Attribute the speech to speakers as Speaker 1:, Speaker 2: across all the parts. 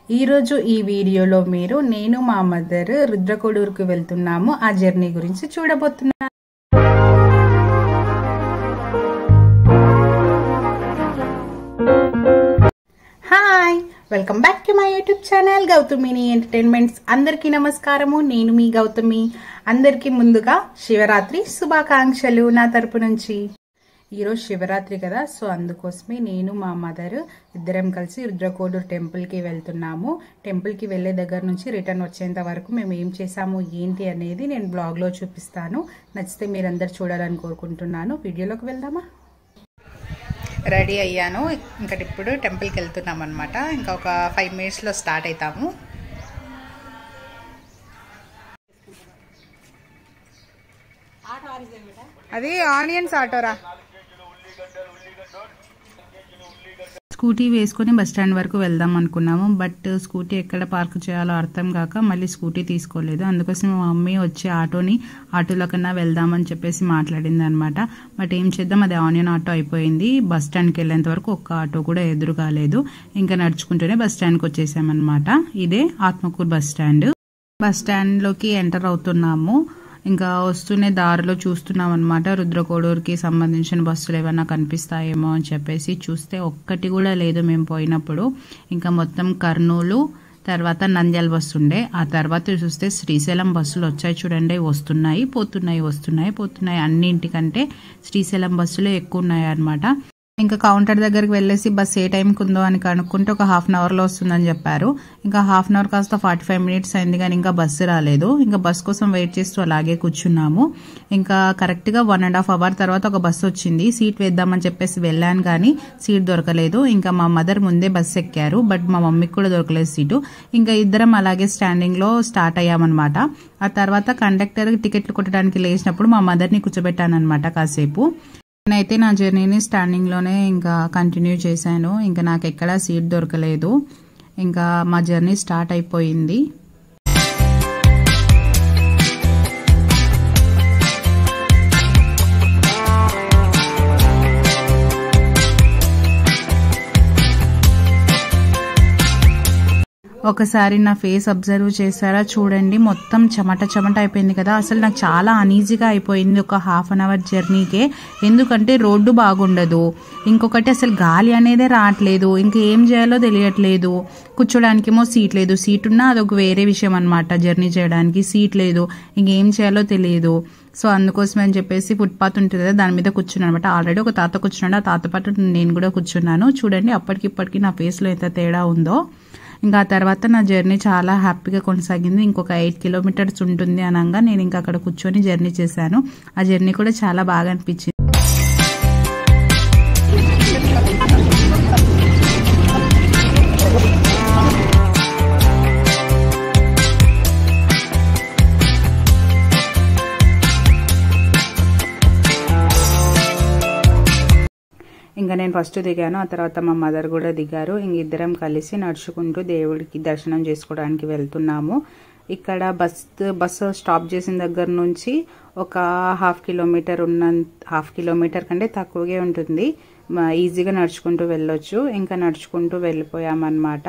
Speaker 1: ఈరోజు ఈ వీడియోలో మీరు నేను మా మదర్ రుద్రకోడూరుకు వెళ్తున్నాము. ఆ జర్నీ గురించి చూడబోతున్నాను. Hi, welcome back to my YouTube channel Gowthamini entertainments. అందరికీ నమస్కారము. నేను మీ గౌతమి. అందరికీ ముందుగా శివరాత్రి శుభాకాంక్షలు నా తరపు నుంచి. ఈరోజు శివరాత్రి కదా, సో అందుకోసమే నేను మా మదర్ ఇద్దరం కలిసి రుద్రకోడూరు టెంపుల్కి వెళ్తున్నాము. టెంపుల్కి వెళ్ళే దగ్గర నుంచి రిటర్న్ వచ్చేంత వరకు మేము ఏం చేసాము ఏంటి అనేది నేను బ్లాగ్లో చూపిస్తాను. నచ్చితే మీరందరూ చూడాలని కోరుకుంటున్నాను. వీడియోలోకి వెళ్దామా? రెడీ అయ్యాను. ఇంకా ఇప్పుడు టెంపుల్కి వెళ్తున్నాం అనమాట. ఇంకా ఒక 5 minutesలో స్టార్ట్ అవుతాము. అది ఆనియన్స్ ఆటోరా. స్కూటీ వేసుకొని బస్ స్టాండ్ వరకు వెళ్దాం అనుకున్నాము. బట్ స్కూటీ ఎక్కడ పార్క్ చేయాలో అర్థం కాక మళ్ళీ స్కూటీ తీసుకోలేదు. అందుకోసం మా మమ్మీ వచ్చి ఆటోలో కన్నా వెళ్దామని చెప్పేసి మాట్లాడింది అనమాట. బట్ ఏం చేద్దాం, అది ఆనియన్ ఆటో అయిపోయింది. బస్ స్టాండ్కి వెళ్ళేంత వరకు ఒక్క ఆటో కూడా ఎదురు కాలేదు. ఇంకా నడుచుకుంటూనే బస్ స్టాండ్కి వచ్చేసామన్నమాట. ఇదే ఆత్మకూరు బస్ స్టాండ్. బస్ స్టాండ్లోకి ఎంటర్ అవుతున్నాము. ఇంకా వస్తూనే దారిలో చూస్తున్నాం అనమాట. రుద్రకోడూరుకి సంబంధించిన బస్సులు ఏమైనా కనిపిస్తాయేమో అని చెప్పేసి చూస్తే ఒక్కటి కూడా లేదు మేము పోయినప్పుడు. ఇంకా మొత్తం కర్నూలు, తర్వాత నంద్యాల బస్సు ఉండే. ఆ తర్వాత చూస్తే శ్రీశైలం బస్సులు వచ్చాయి చూడండి. వస్తున్నాయి పోతున్నాయి. అన్నింటికంటే శ్రీశైలం బస్సులు ఎక్కువ ఉన్నాయి అనమాట. ఇంకా కౌంటర్ దగ్గరికి వెళ్ళేసి బస్ ఏ టైంకి ఉందో అని కనుక్కుంటే ఒక 1/2 అవర్లో వస్తుందని చెప్పారు. ఇంకా 1/2 అవర్ కాస్త 45 minutes అయింది కానీ ఇంకా బస్సు రాలేదు. ఇంకా బస్ కోసం వెయిట్ చేస్తూ అలాగే కూర్చున్నాము. ఇంకా కరెక్ట్గా 1.5 hour తర్వాత ఒక బస్సు వచ్చింది. సీట్ వేద్దామని చెప్పేసి వెళ్ళాను కానీ సీట్ దొరకలేదు. ఇంకా మా మదర్ ముందే బస్సు ఎక్కారు. బట్ మా మమ్మీకి కూడా దొరకలేదు సీటు. ఇంకా ఇద్దరం అలాగే స్టాండింగ్లో స్టార్ట్ అయ్యామన్నమాట. ఆ తర్వాత కండక్టర్ టికెట్లు కొట్టడానికి లేచినప్పుడు మా మదర్ని కూర్చోబెట్టాను అనమాట కాసేపు. నేనైతే నా జర్నీని స్టాండింగ్లోనే ఇంకా కంటిన్యూ చేశాను. ఇంకా నాకు ఎక్కడా సీట్ దొరకలేదు. ఇంకా మా జర్నీ స్టార్ట్ అయిపోయింది. ఒకసారి నా ఫేస్ అబ్జర్వ్ చేశారా చూడండి, మొత్తం చెమట అయిపోయింది కదా. అసలు నాకు చాలా అనీజీగా అయిపోయింది ఒక 1/2 hour జర్నీకే. ఎందుకంటే రోడ్డు బాగుండదు, ఇంకొకటి అసలు గాలి అనేదే రావట్లేదు. ఇంకా ఏం చేయాలో తెలియట్లేదు. కూర్చోడానికేమో సీట్ లేదు, సీట్ ఉన్నా అదొక వేరే విషయం అనమాట. జర్నీ చేయడానికి సీట్ లేదు, ఇంకేం చేయాలో తెలియదు. సో అందుకోసం అని చెప్పేసి ఫుట్పాత్ ఉంటుంది కదా, దాని మీద కూర్చున్నాను అనమాట. ఆల్రెడీ ఒక తాత కూర్చున్నాడు, ఆ తాత పాటు నేను కూడా కూర్చున్నాను. చూడండి అప్పటికిప్పటికి నా ఫేస్లో ఎంత తేడా ఉందో. ఇంకా ఆ తర్వాత నా జర్నీ చాలా హ్యాపీగా కొనసాగింది. ఇంకొక 8 kilometers ఉంటుంది అనగా నేను ఇంకా అక్కడ కూర్చొని జర్నీ చేశాను. ఆ జర్నీ కూడా చాలా బాగా అనిపించింది. ఇంకా నేను ఫస్ట్ దిగాను, ఆ తర్వాత మా మదర్ కూడా దిగారు. ఇంక ఇద్దరం కలిసి నడుచుకుంటూ దేవుడికి దర్శనం చేసుకోవడానికి వెళ్తున్నాము. ఇక్కడ బస్సు స్టాప్ చేసిన దగ్గర నుంచి ఒక 1/2 kilometer ఉన్న 1/2 kilometer కంటే తక్కువగా ఉంటుంది. ఈజీగా నడుచుకుంటూ వెళ్ళొచ్చు. ఇంకా నడుచుకుంటూ వెళ్ళిపోయామన్నమాట.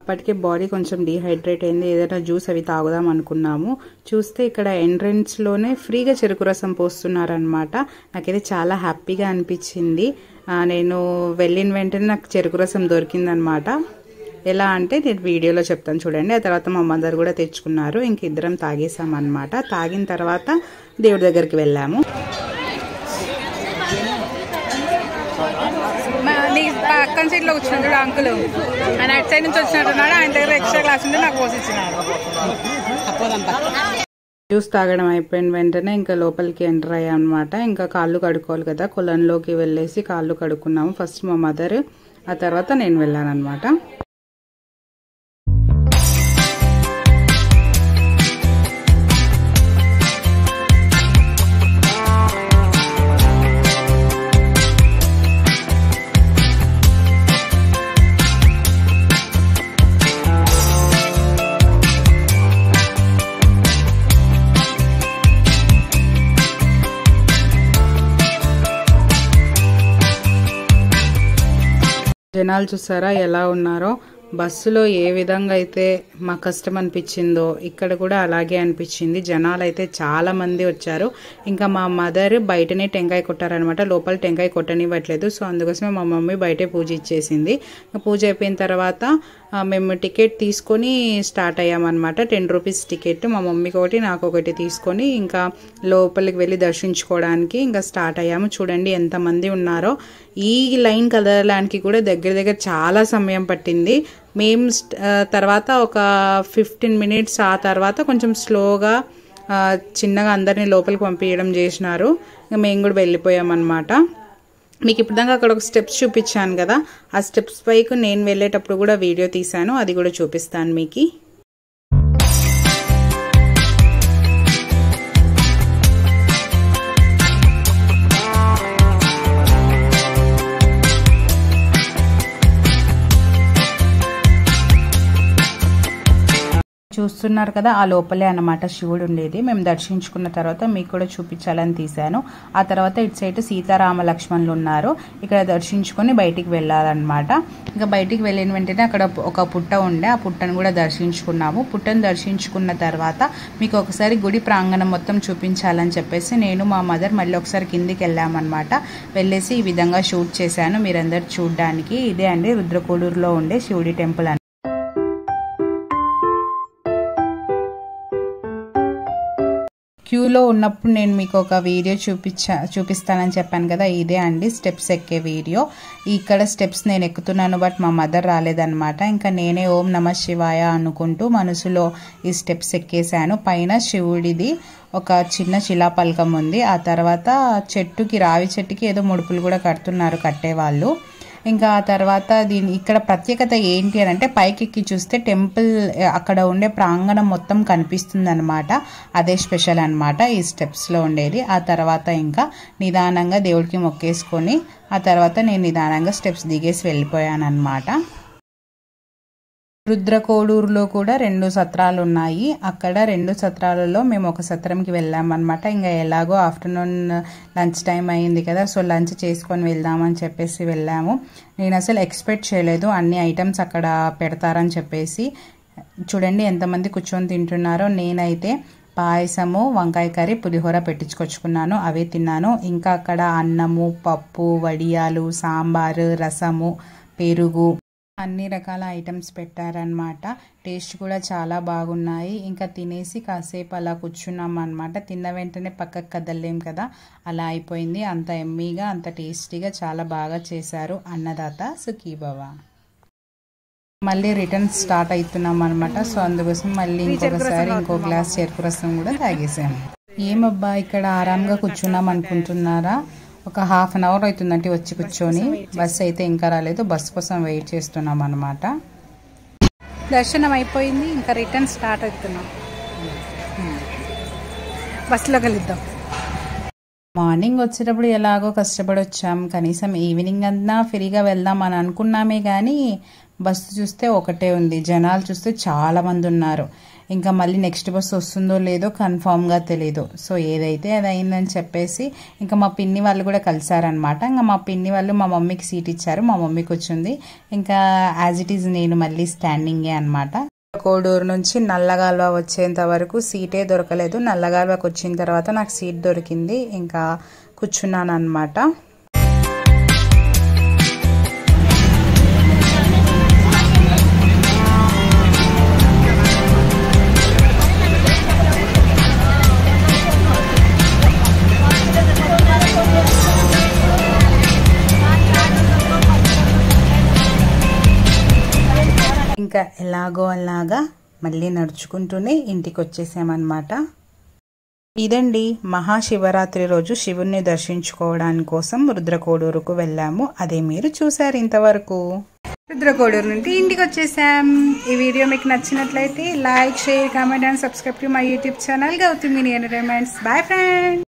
Speaker 1: అప్పటికే బాడీ కొంచెం డీహైడ్రేట్ అయింది. ఏదైనా జ్యూస్ అవి తాగుదాం అనుకున్నాము. చూస్తే ఇక్కడ ఎంట్రన్స్లోనే ఫ్రీగా చెరుకు రసం పోస్తున్నారనమాట. నాకైతే చాలా హ్యాపీగా అనిపించింది. నేను వెళ్ళిన వెంటనే నాకు చెరుకు రసం దొరికిందనమాట. ఎలా అంటే నేను వీడియోలో చెప్తాను చూడండి. ఆ తర్వాత మా మదర్ కూడా తెచ్చుకున్నారు. ఇంక ఇద్దరం తాగేసామన్నమాట. తాగిన తర్వాత దేవుడి దగ్గరికి వెళ్ళాము. పక్కన సీట్లో కూర్చున్నాడు అంకుల్. ఆయన అటు సైడ్ నుంచి వచ్చినట్టున్నాడు. ఆయన దగ్గర ఎక్స్ట్రా క్లాస్ ఉంటే నాకు పోసిచ్చినాడు. జ్యూస్ తాగడం అయిపోయిన వెంటనే ఇంకా లోపలికి ఎంటర్ అయ్యాం అనమాట. ఇంకా కాళ్ళు కడుక్కోవాలి కదా, కొలంలోకి వెళ్ళేసి కాళ్ళు కడుక్కున్నాము. ఫస్ట్ మా మదర్, ఆ తర్వాత నేను వెళ్ళాను అనమాట. జనాలు చూసారా ఎలా ఉన్నారో. బస్సులో ఏ విధంగా అయితే మాకు కష్టం అనిపించిందో ఇక్కడ కూడా అలాగే అనిపించింది. జనాలు అయితే చాలా మంది వచ్చారు. ఇంకా మా మదర్ బయటనే టెంకాయ కొట్టారనమాట, లోపల టెంకాయ కొట్టనివ్వట్లేదు. సో అందుకోసమే మా మమ్మీ బయటే పూజ ఇచ్చేసింది. పూజ అయిపోయిన తర్వాత మేము టికెట్ తీసుకొని స్టార్ట్ అయ్యామన్నమాట. 10 రూపీస్ టికెట్, మా మమ్మీకి ఒకటి నాకు ఒకటి తీసుకొని ఇంకా లోపలికి వెళ్ళి దర్శించుకోవడానికి ఇంకా స్టార్ట్ అయ్యాము. చూడండి ఎంతమంది ఉన్నారో. ఈ లైన్ కదలడానికి కూడా దగ్గర దగ్గర చాలా సమయం పట్టింది. మేము తర్వాత ఒక 15 మినిట్స్ ఆ తర్వాత కొంచెం స్లోగా చిన్నగా అందరినీ లోపలికి పంపించడం చేసినారు. ఇంకా మేము కూడా వెళ్ళిపోయామన్నమాట. మీకు ఇప్పటిదాకా అక్కడ ఒక స్టెప్స్ చూపించాను కదా, ఆ స్టెప్స్ పైకి నేను వెళ్ళేటప్పుడు కూడా వీడియో తీశాను, అది కూడా చూపిస్తాను మీకు. చూస్తున్నారు కదా, ఆ లోపలే అన్నమాట శివుడు ఉండేది. మేము దర్శించుకున్న తర్వాత మీకు కూడా చూపించాలని తీశాను. ఆ తర్వాత ఇటు సైడ్ సీతారామ లక్ష్మణులు ఉన్నారు. ఇక్కడ దర్శించుకొని బయటికి వెళ్ళాలన్నమాట. ఇంకా బయటికి వెళ్ళిన వెంటనే అక్కడ ఒక పుట్ట ఉండే, ఆ పుట్టను కూడా దర్శించుకున్నాము. పుట్టను దర్శించుకున్న తర్వాత మీకు ఒకసారి గుడి ప్రాంగణం మొత్తం చూపించాలని చెప్పేసి నేను మా మదర్ మళ్ళీ ఒకసారి కిందికి వెళ్ళామన్నమాట. వెళ్ళేసి ఈ విధంగా షూట్ చేశాను మీరందరూ చూడడానికి. ఇదే అండి రుద్రకోడూరులో ఉండే శివుడి టెంపుల్. క్యూలో ఉన్నప్పుడు నేను మీకు ఒక వీడియో చూపిస్తానని చెప్పాను కదా, ఇదే అండి స్టెప్స్ ఎక్కే వీడియో. ఇక్కడ స్టెప్స్ నేను ఎక్కుతున్నాను, బట్ మా మదర్ రాలేదన్నమాట. ఇంకా నేనే ఓం నమ శివాయ అనుకుంటూ మనసులో ఈ స్టెప్స్ ఎక్కేసాను. పైన శివుడిది ఒక చిన్న శిలాపలకం ఉంది. ఆ తర్వాత చెట్టుకి, రావి చెట్టుకి ఏదో ముడుపులు కూడా కడుతున్నారు కట్టేవాళ్ళు. ఇంకా ఆ తర్వాత ఇక్కడ ప్రత్యేకత ఏంటి అని అంటే పైకి ఎక్కి చూస్తే టెంపుల్ అక్కడ ఉండే ప్రాంగణం మొత్తం కనిపిస్తుంది అనమాట. అదే స్పెషల్ అనమాట ఈ స్టెప్స్లో ఉండేది. ఆ తర్వాత ఇంకా నిదానంగా దేవుడికి మొక్కేసుకొని ఆ తర్వాత నేను నిదానంగా స్టెప్స్ దిగేసి వెళ్ళిపోయాను అనమాట. రుద్రకోడూరులో కూడా 2 సత్రాలు ఉన్నాయి. అక్కడ 2 సత్రాలలో మేము ఒక సత్రంకి వెళ్ళామన్నమాట. ఇంకా ఎలాగో ఆఫ్టర్నూన్ లంచ్ టైం అయింది కదా, సో లంచ్ చేసుకొని వెళ్దామని చెప్పేసి వెళ్ళాము. నేను అసలు ఎక్స్పెక్ట్ చేయలేదు అన్ని ఐటమ్స్ అక్కడ పెడతారని చెప్పేసి. చూడండి ఎంతమంది కూర్చొని తింటున్నారో. నేనైతే పాయసము, వంకాయ కర్రీ, పులిహోర పెట్టించుకొచ్చుకున్నాను, అవే తిన్నాను. ఇంకా అక్కడ అన్నము, పప్పు, వడియాలు, సాంబారు, రసము, పెరుగు, అన్ని రకాల ఐటమ్స్ పెట్టారనమాట. టేస్ట్ కూడా చాలా బాగున్నాయి. ఇంకా తినేసి కాసేపు అలా కూర్చున్నాం అనమాట. తిన్న వెంటనే పక్కకు కదలలేం కదా, అలా అయిపోయింది. అంత ఎమ్మీగా, అంత టేస్టీగా చాలా బాగా చేశారు అన్నదాత సుఖీభవ. మళ్ళీ రిటర్న్ స్టార్ట్ అవుతున్నాం అనమాట. సో అందుకోసం మళ్ళీ ఇంకొకసారి ఇంకో గ్లాస్ చెరుకు రసం కూడా తాగేసాము. ఏమబ్బా ఇక్కడ ఆరాంగా కూర్చున్నాం అనుకుంటున్నారా? ఒక హాఫ్ అన్ అవర్ అవుతుందంటే వచ్చి కూర్చొని. బస్సు అయితే ఇంకా రాలేదు, బస్సు కోసం వెయిట్ చేస్తున్నాం అనమాట. దర్శనం అయిపోయింది, ఇంకా రిటర్న్ స్టార్ట్ అవుతున్నాం. బస్సులో కలుద్దాం. మార్నింగ్ వచ్చేటప్పుడు ఎలాగో కష్టపడి వచ్చాం, కనీసం ఈవినింగ్ అన్నా ఫ్రీగా వెళ్దాం అని అనుకున్నామే కానీ బస్సు చూస్తే ఒకటే ఉంది, జనాలు చూస్తే చాలా మంది ఉన్నారు. ఇంకా మళ్ళీ నెక్స్ట్ బస్సు వస్తుందో లేదో కన్ఫామ్గా తెలీదు. సో ఏదైతే అది అయిందని చెప్పేసి ఇంకా మా పిన్ని వాళ్ళు కూడా కలిసారనమాట. ఇంకా మా పిన్ని వాళ్ళు మా మమ్మీకి సీట్ ఇచ్చారు, మా మమ్మీ కూర్చుంది. ఇంకా యాజ్ ఇట్ ఈజ్ నేను మళ్ళీ స్టాండింగే అనమాట. కోడూరు నుంచి నల్లగాల్వ వచ్చేంత వరకు సీటే దొరకలేదు. నల్లగాల్వకి వచ్చిన తర్వాత నాకు సీట్ దొరికింది, ఇంకా కూర్చున్నాను అనమాట. ఇంకా ఎలాగో అలాగా మళ్ళీ నడుచుకుంటూనే ఇంటికి వచ్చేసామన్నమాట. ఇదండి మహాశివరాత్రి రోజు శివుణ్ణి దర్శించుకోవడానికి కోసం రుద్రకోడూరుకు వెళ్ళాము. అదే మీరు చూసారు ఇంతవరకు. రుద్రకోడూరు నుండి ఇంటికి వచ్చేసాం. ఈ వీడియో మీకు నచ్చినట్లయితే like, share, comment and subscribe to my YouTube channel Gautami entertainments. Bye friends.